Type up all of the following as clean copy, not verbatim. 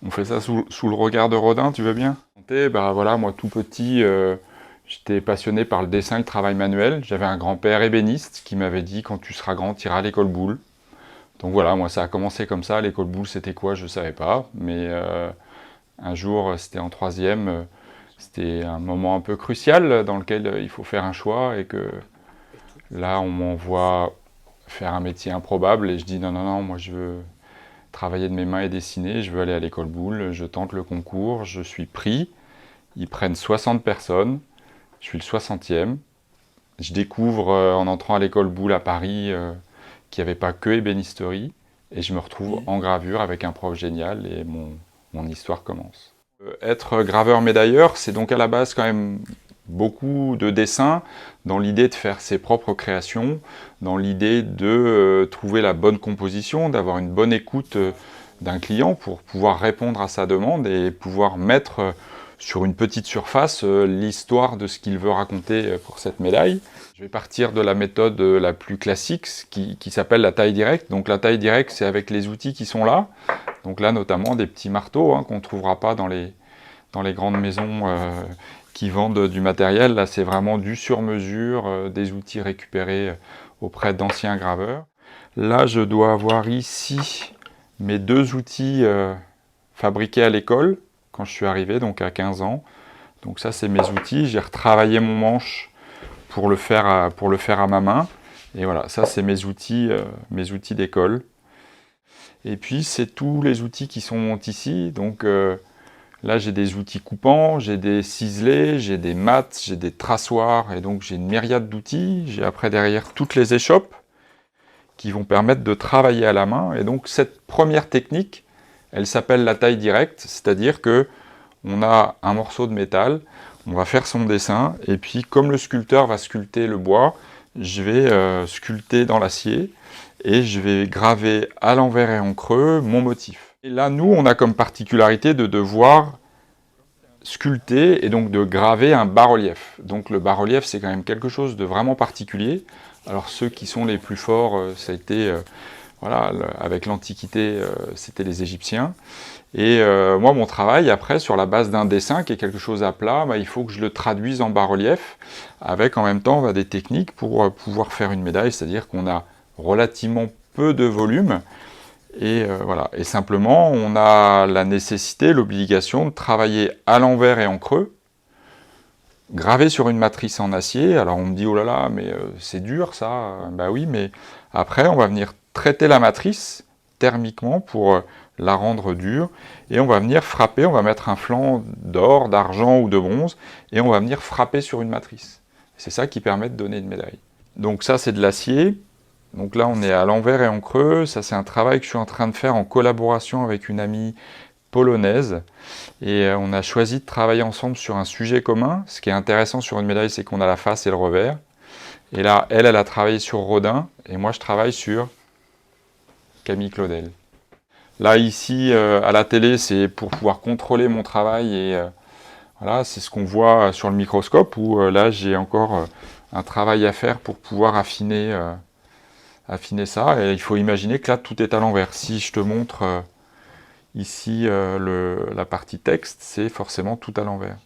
On fait ça sous le regard de Rodin, tu veux bien? Bah voilà, moi tout petit, j'étais passionné par le dessin et le travail manuel. J'avais un grand-père ébéniste qui m'avait dit quand tu seras grand, tu iras à l'école Boulle. Donc voilà, moi ça a commencé comme ça. L'école Boulle, c'était quoi? Je ne savais pas. Mais un jour, c'était en troisième, c'était un moment un peu crucial dans lequel il faut faire un choix et que là, on m'envoie faire un métier improbable et je dis non, non, non, moi je veux travailler de mes mains et dessiner, je veux aller à l'école Boulle, je tente le concours, je suis pris, ils prennent 60 personnes, je suis le 60e, je découvre en entrant à l'école Boulle à Paris qu'il n'y avait pas que ébénisterie, et je me retrouve en gravure avec un prof génial et mon histoire commence. Être graveur médailleur, c'est donc à la base quand même beaucoup de dessins, dans l'idée de faire ses propres créations, dans l'idée de trouver la bonne composition, d'avoir une bonne écoute d'un client pour pouvoir répondre à sa demande et pouvoir mettre sur une petite surface l'histoire de ce qu'il veut raconter pour cette médaille. Je vais partir de la méthode la plus classique qui s'appelle la taille directe. Donc la taille directe, c'est avec les outils qui sont là. Donc là, notamment des petits marteaux qu'on ne trouvera pas dans les grandes maisons qui vendent du matériel. Là, c'est vraiment du sur-mesure, des outils récupérés auprès d'anciens graveurs. Là, je dois avoir ici mes deux outils fabriqués à l'école quand je suis arrivé, donc à 15 ans. Donc ça, c'est mes outils. J'ai retravaillé mon manche pour le faire à ma main. Et voilà, ça, c'est mes outils d'école. Et puis, c'est tous les outils qui sont ici. Donc là, j'ai des outils coupants, j'ai des ciselés, j'ai des mattes, j'ai des traçoirs, et donc j'ai une myriade d'outils. J'ai après derrière toutes les échoppes qui vont permettre de travailler à la main. Et donc cette première technique, elle s'appelle la taille directe, c'est-à-dire que on a un morceau de métal, on va faire son dessin, et puis comme le sculpteur va sculpter le bois, je vais sculpter dans l'acier, et je vais graver à l'envers et en creux mon motif. Et là, nous, on a comme particularité de devoir sculpter et donc de graver un bas-relief. Donc le bas-relief, c'est quand même quelque chose de vraiment particulier. Alors ceux qui sont les plus forts, ça a été, voilà, avec l'Antiquité, c'était les Égyptiens. Et moi, mon travail, après, sur la base d'un dessin qui est quelque chose à plat, bah, il faut que je le traduise en bas-relief, avec en même temps des techniques pour pouvoir faire une médaille, c'est-à-dire qu'on a relativement peu de volume, et voilà. Et simplement, on a la nécessité, l'obligation de travailler à l'envers et en creux, gravé sur une matrice en acier. Alors on me dit, oh là là, mais c'est dur ça. Bah oui, mais après, on va venir traiter la matrice thermiquement pour la rendre dure, et on va venir frapper, on va mettre un flanc d'or, d'argent ou de bronze, et on va venir frapper sur une matrice. C'est ça qui permet de donner une médaille. Donc ça, c'est de l'acier. Donc là, on est à l'envers et en creux. Ça, c'est un travail que je suis en train de faire en collaboration avec une amie polonaise. Et on a choisi de travailler ensemble sur un sujet commun. Ce qui est intéressant sur une médaille, c'est qu'on a la face et le revers. Et là, elle a travaillé sur Rodin, et moi, je travaille sur Camille Claudel. Là, ici, à la télé, c'est pour pouvoir contrôler mon travail, et voilà, c'est ce qu'on voit sur le microscope, où là, j'ai encore un travail à faire pour pouvoir affiner ça. Et il faut imaginer que là, tout est à l'envers. Si je te montre ici la partie texte, c'est forcément tout à l'envers.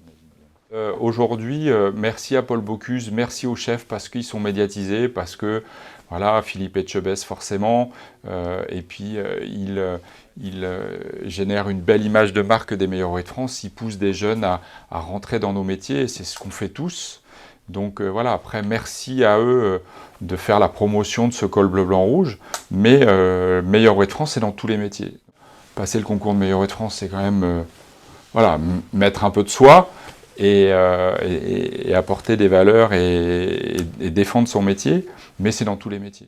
Aujourd'hui, merci à Paul Bocuse, merci aux chefs parce qu'ils sont médiatisés, parce que voilà, Philippe Etchebest forcément, et puis il génère une belle image de marque des meilleurs oreilles de France, il pousse des jeunes à rentrer dans nos métiers, et c'est ce qu'on fait tous. Donc voilà, après merci à eux de faire la promotion de ce col bleu blanc rouge, mais meilleur oreille de France, c'est dans tous les métiers. Passer le concours de meilleur oreille de France, c'est quand même voilà, mettre un peu de soi, et apporter des valeurs et défendre son métier, mais c'est dans tous les métiers.